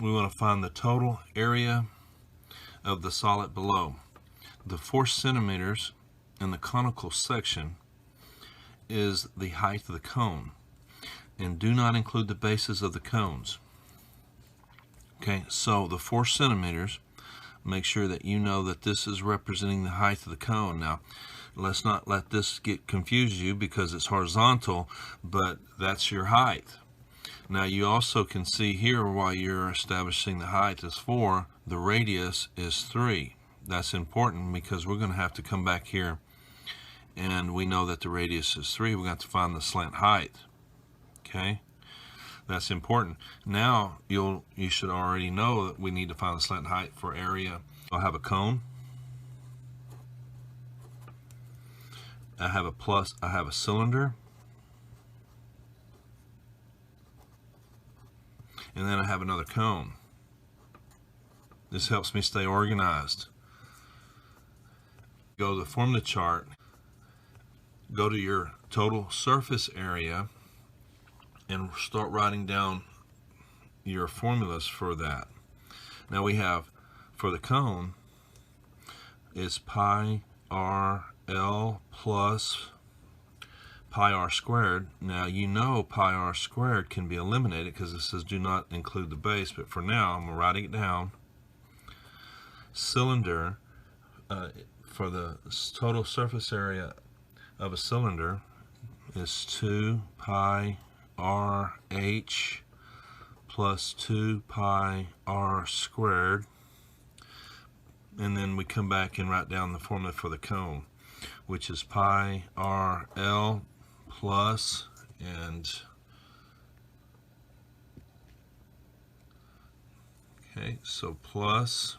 we want to find the total area of the solid below. The 4 centimeters in the conical section is the height of the cone, and do not include the bases of the cones. Okay, so the 4 centimeters, make sure that you know that this is representing the height of the cone. Now, let's not let this confuse you because it's horizontal, but that's your height. Now, you also can see here while you're establishing the height is 4, the radius is 3. That's important because we're going to have to come back here and we know that the radius is 3. We're going to have to find the slant height. Okay, that's important. Now you should already know that we need to find the slant height for area. I'll have a cone. I have a cylinder. And then I have another cone. This helps me stay organized. Go to the formula chart, go to your total surface area, and start writing down your formulas for that. Now we have, for the cone, is pi r L plus pi r squared. Now you know pi r squared can be eliminated because it says do not include the base, but for now I'm writing it down. Cylinder, for the total surface area of a cylinder is 2 pi r h plus 2 pi r squared, and then we come back and write down the formula for the cone, which is pi r L plus, and okay, so plus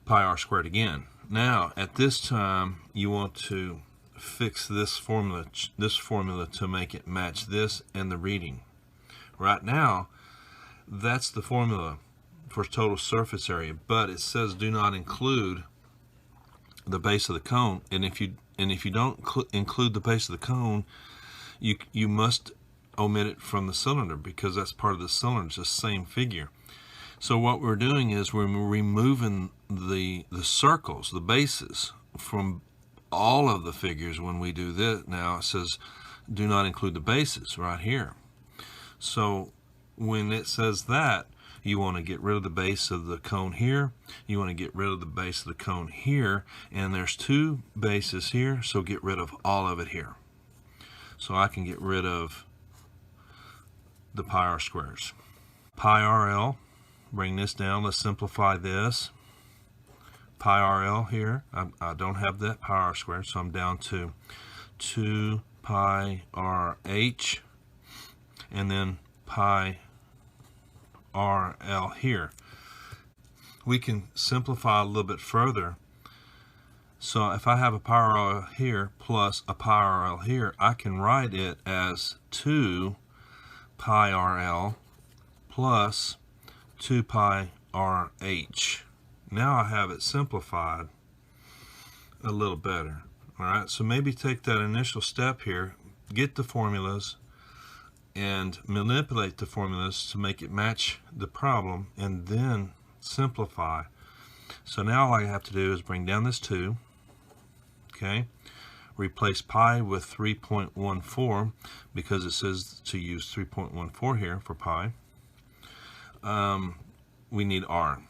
pi r squared again. Now at this time you want to fix this formula to make it match this and the reading. Right now that's the formula for total surface area, but it says do not include the base of the cone, and if you don't include the base of the cone, you must omit it from the cylinder because that's part of the cylinder. It's the same figure. So what we're doing is we're removing the circles, the bases, from all of the figures. When we do this, now it says do not include the bases right here. So when it says that, you want to get rid of the base of the cone here, you want to get rid of the base of the cone here, and there's 2 bases here, so get rid of all of it here. So I can get rid of the pi r squares. Pi r L, bring this down, let's simplify this. Pi r L here, I don't have that pi r squared, so I'm down to 2 pi r h, and then pi r L here. We can simplify a little bit further. So if I have a pi r L here plus a pi r L here, I can write it as 2 pi r L plus 2 pi r h. Now I have it simplified a little better. All right, so maybe take that initial step here, get the formulas, and manipulate the formulas to make it match the problem, and then simplify. So now all I have to do is bring down this 2, okay, replace pi with 3.14 because it says to use 3.14 here for pi. We need r.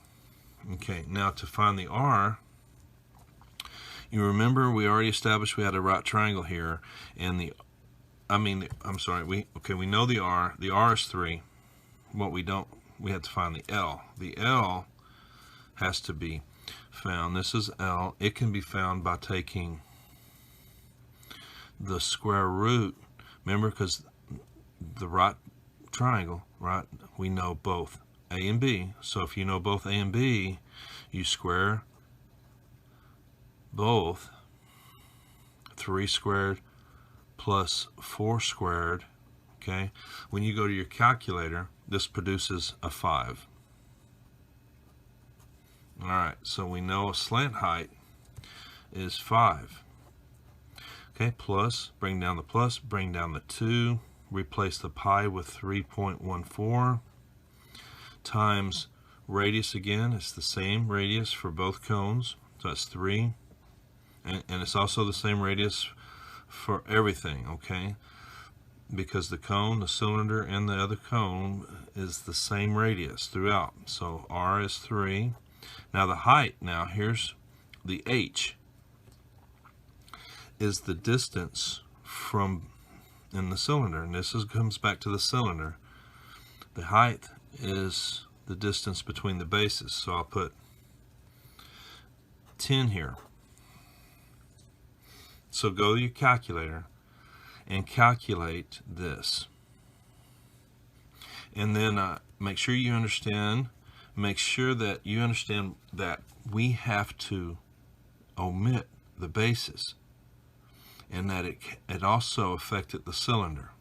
Okay, now to find the r, you remember we already established we had a right triangle here, and we know the r. The r is 3. What we have to find the L. The L has to be found. This is L. It can be found by taking the square root. Remember, because the right triangle, right, we know both A and B. So if you know both A and B, you square both. 3 squared plus 4 squared, okay? When you go to your calculator, this produces a 5. All right, so we know a slant height is 5. Okay, plus, bring down the 2, replace the pi with 3.14 times radius again. It's the same radius for both cones, so that's 3. And it's also the same radius for everything, okay? Because the cone, the cylinder, and the other cone is the same radius throughout. So r is 3. Now the height, now here's the h, is the distance from in the cylinder. And this comes back to the cylinder. The height is the distance between the bases. So I'll put 10 here. So go to your calculator and calculate this. And then make sure you understand that we have to omit the bases, and that it also affected the cylinder.